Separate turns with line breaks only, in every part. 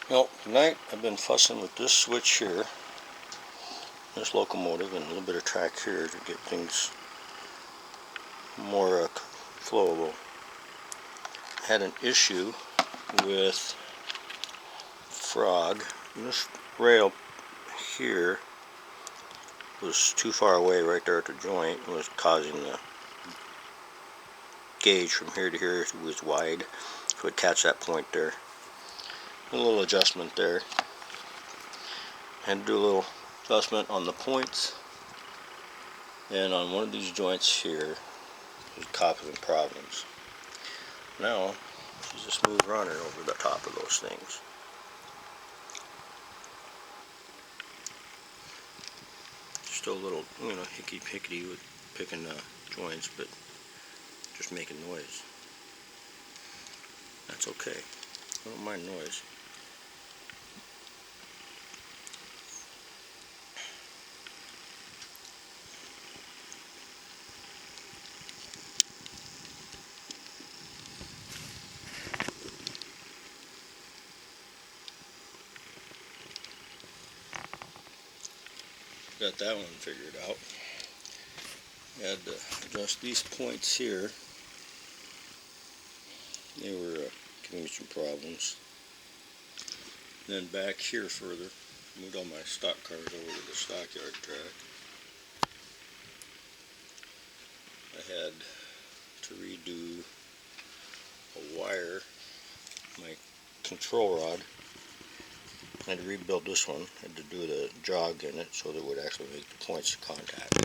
Well, tonight I've been fussing with this switch here, this locomotive, and a little bit of track here to get things more flowable. I had an issue with frog. This rail here was too far away right there at the joint. It was causing the gauge from here to here was wide, so it would catch that point there. A little adjustment there. Had to do a little adjustment on the points, and on one of these joints here was causing problems. Now she's a smooth runner over the top of those things. Still a little, hickety with picking the joints, but just making noise. That's okay. I don't mind noise. Got that one figured out. Had to adjust these points here. They were giving me some problems. Then back here further, moved all my stock cars over to the stockyard track. I had to redo a wire, my control rod. I had to rebuild this one. I had to do the jog in it so that it would actually make the points of contact.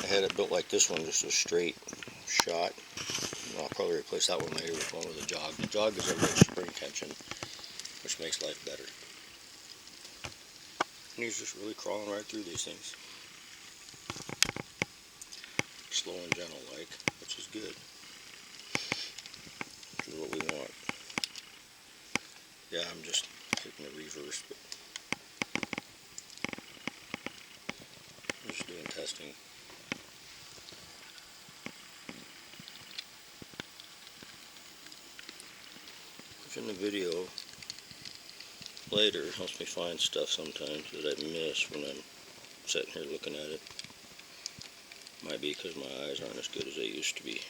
I had it built like this one, just a straight shot. I'll probably replace that one later with one with a jog. The jog is a little spring tension, which makes life better. And he's just really crawling right through these things. Slow and gentle like, which is good. Which is what we want. Yeah, I'm just hitting the reverse, but I'm just doing testing. In the video later, it helps me find stuff sometimes that I miss when I'm sitting here looking at it. Might be because my eyes aren't as good as they used to be.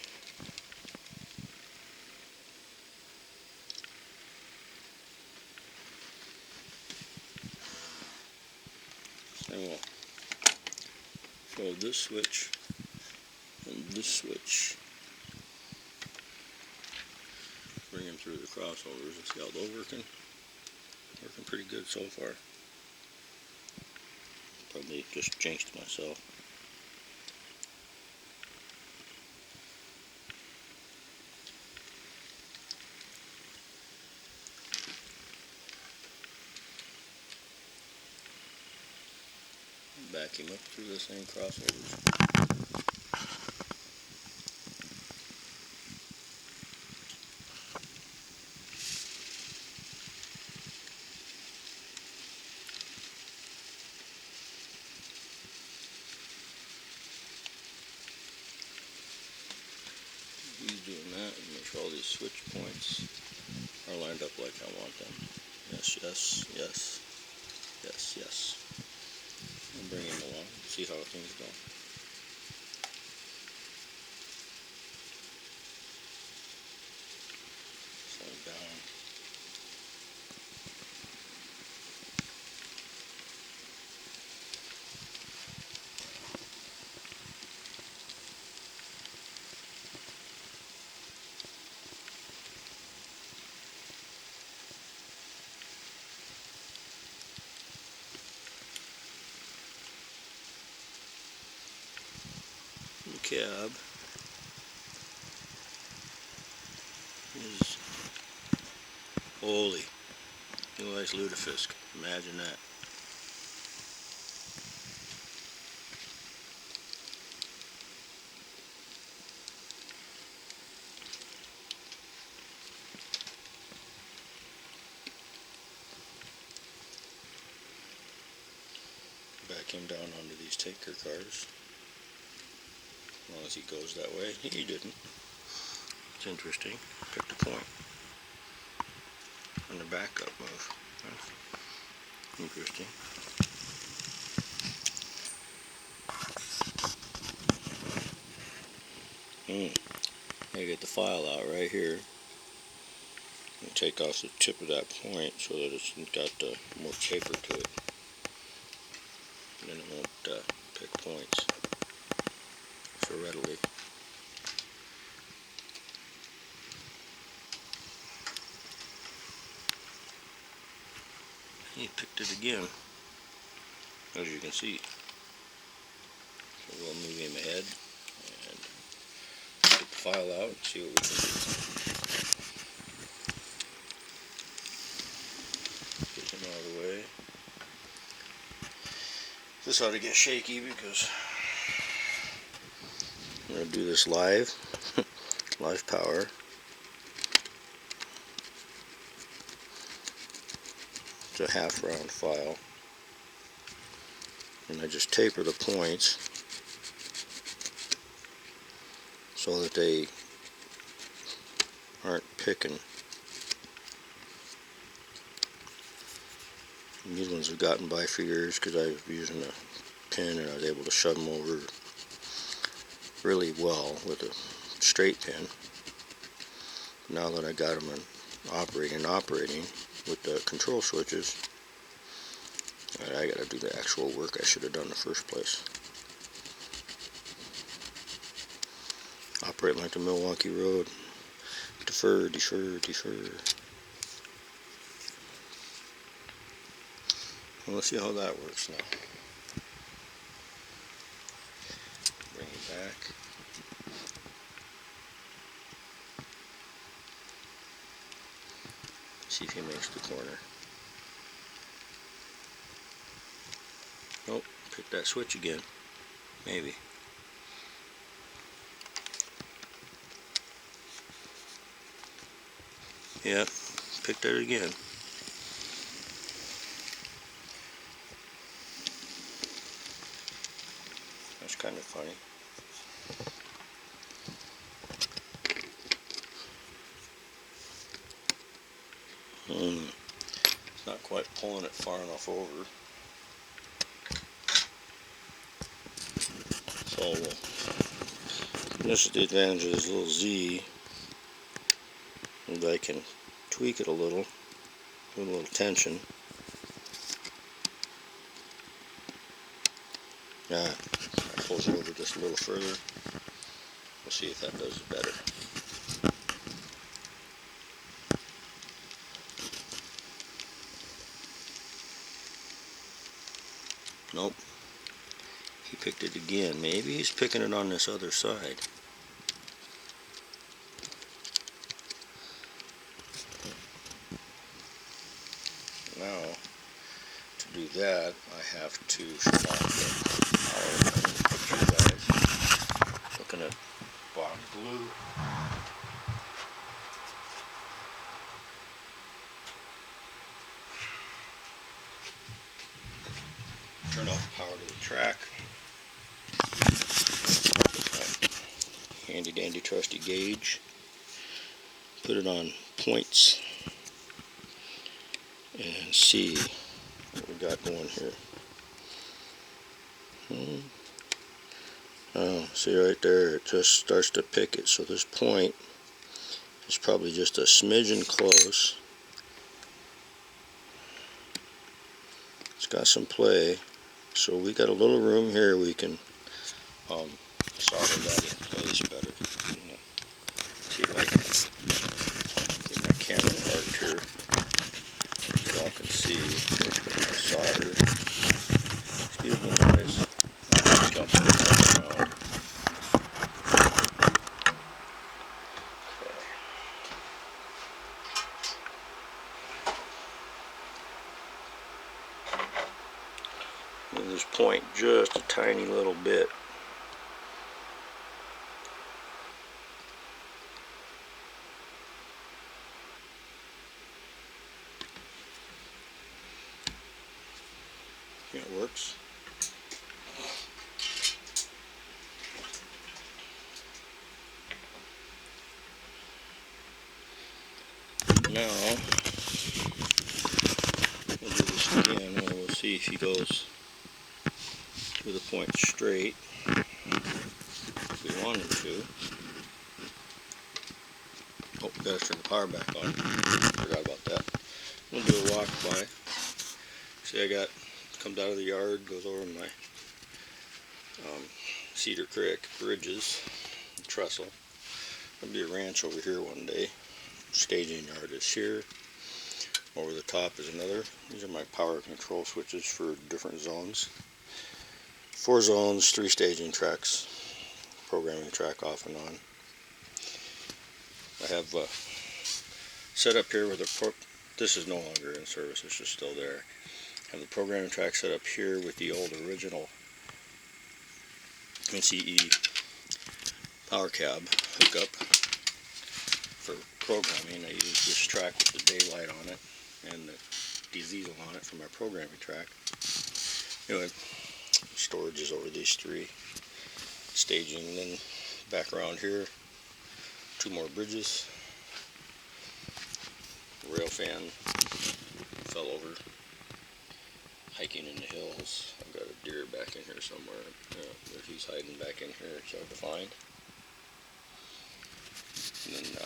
Anyway, so this switch and this switch, bring them through the crossovers and see how they're working. Working pretty good so far. Probably just jinxed myself. Back him up through the same crossovers. He's doing that and make sure all these switch points are lined up like I want them. Yes, yes, yes, yes, yes. And bring him along, see how things go. Slow down. The cab is holy. Eli's lutefisk. Imagine that. Back him down onto these tanker cars. As long as he goes that way. He didn't. It's interesting. Picked a point on the backup move. That's interesting. I get the file out right here and take off the tip of that point so that it's got more taper to it, and then it won't pick points so readily. He picked it again, as you can see. So we'll move him ahead and get the file out and see what we can do. Get him out of the way. This ought to get shaky because I'm going to do this live, live power. It's a half round file, and I just taper the points so that they aren't picking. And these ones have gotten by for years because I was using a pin and I was able to shove them over really well with a straight pin. Now that I got them in operating with the control switches, I got to do the actual work I should have done in the first place. Operate like the Milwaukee Road. Defer, defer, defer. Well, let's see how that works now. Bring it back. See if he makes the corner. Nope, pick that switch again. Maybe. Yep, picked it again. That's kind of funny. It's not quite pulling it far enough over. So this is the advantage of this little Z. And I can tweak it a little, with a little tension. I close it over just a little further. We'll see if that does it better. Nope. He picked it again. Maybe he's picking it on this other side. Now, to do that, I have to shut off the power guys. Looking at black glue. Turn off power to the track. Handy dandy trusty gauge. Put it on points and see what we got going here. Oh, see right there, it just starts to pick it. So this point is probably just a smidgen close. It's got some play. So we got a little room here we can solder that in place better. See if I can get my camera marked here so y'all can see the solder. Excuse me guys. Move this point just a tiny little bit. It works. Now see if he goes to the point straight. If we want him to. Oh, gotta turn the power back on. Forgot about that. I'm gonna do a walk by. See, comes out of the yard, goes over my Cedar Creek bridges, trestle. There'll be a ranch over here one day. Staging yard is here. Over the top is another. These are my power control switches for different zones. 4 zones, 3 staging tracks, programming track off and on. I have set up here with this is no longer in service, it's just still there. I have the programming track set up here with the old original NCE power cab hookup for programming. I use this track with the daylight on it and the diesel on it for my programming track. Anyway, storage is over these 3. Staging, and then back around here, 2 more bridges. Rail fan fell over. Hiking in the hills. I've got a deer back in here somewhere. But he's hiding back in here. It's hard to find. And then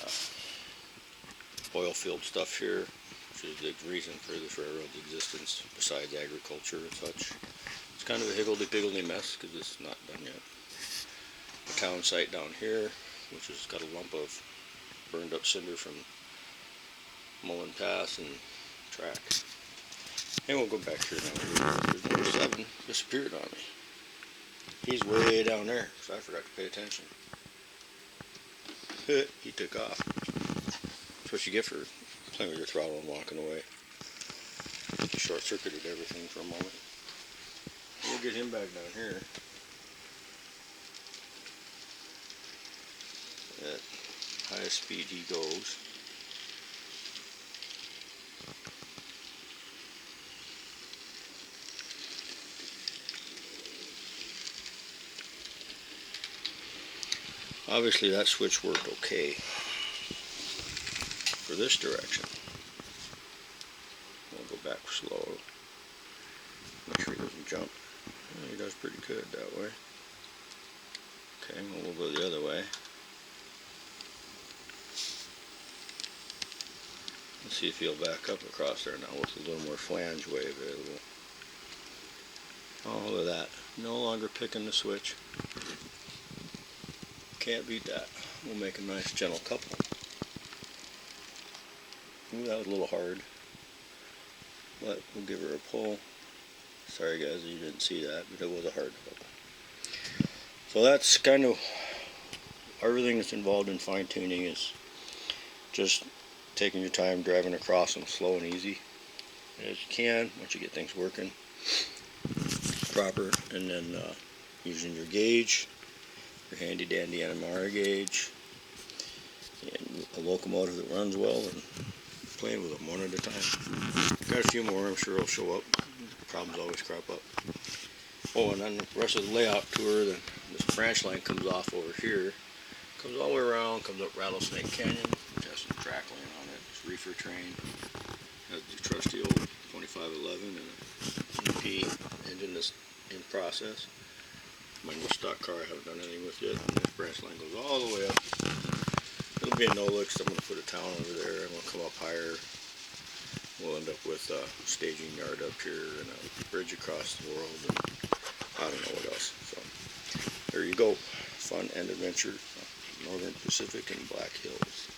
oil field stuff here, which is the reason for this railroad's existence besides agriculture and such. It's kind of a higgledy-piggledy mess because it's not done yet. The town site down here, which has got a lump of burned up cinder from Mullen Pass and tracks. And we'll go back here now. There's number 7 disappeared on me. He's way down there, so I forgot to pay attention. He took off. That's what you get for playing with your throttle and walking away. He short-circuited everything for a moment. We'll get him back down here. At highest speed he goes. Obviously that switch worked okay for this direction. We'll go back slow. Make sure he doesn't jump. He does pretty good that way. Okay, we'll go the other way. Let's see if he'll back up across there now with a little more flange way available. Oh, look at that. No longer picking the switch. Can't beat that. We'll make a nice gentle couple. Ooh, that was a little hard. But we'll give her a pull. Sorry guys, you didn't see that, but it was a hard couple. So that's kind of everything that's involved in fine tuning is just taking your time driving across them slow and easy as you can once you get things working proper, and then using your gauge, your handy dandy NMR gauge, and a locomotive that runs well, and playing with them one at a time. Got a few more I'm sure will show up. Problems always crop up. Oh, and then the rest of the layout tour, this branch line comes off over here, comes all the way around, comes up Rattlesnake Canyon, which has some track lane on it. It's reefer train, has the trusty old 2511 and a EP engine that's in process. My new stock car I haven't done anything with yet. And this branch line goes all the way up. It'll be a no-look, so I'm going to put a town over there. I'm going to come up higher. We'll end up with a staging yard up here and a bridge across the world, and I don't know what else. So there you go. Fun and adventure, Northern Pacific and Black Hills.